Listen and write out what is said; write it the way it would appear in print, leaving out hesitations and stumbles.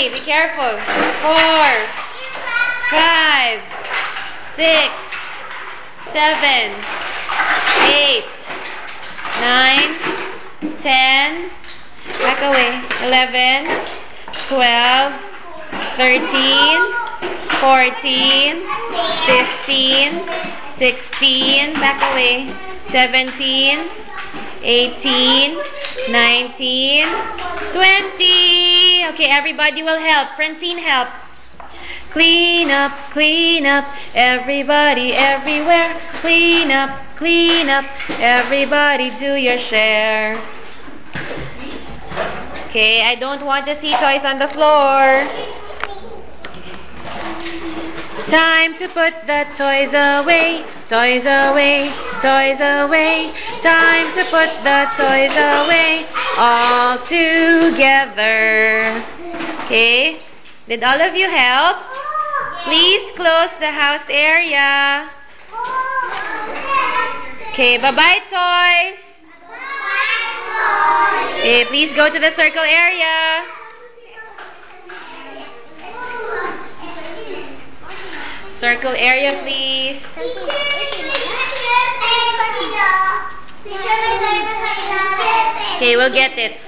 3. Be careful. 4, 5, 6, 7, 8, 9, 10. Back away. 11, 12, 13, 14, 15, 16. Back away. 17, 18, 19, 20. Okay, everybody will help. Francine, help. Clean up, everybody, everywhere. Clean up, everybody, do your share. Okay, I don't want to see toys on the floor. Time to put the toys away, toys away, toys away. Time to put the toys away, all together. Okay, did all of you help? Please close the house area. Okay, bye-bye toys. Okay, please go to the circle area. Circle area, please. Okay, we'll get it.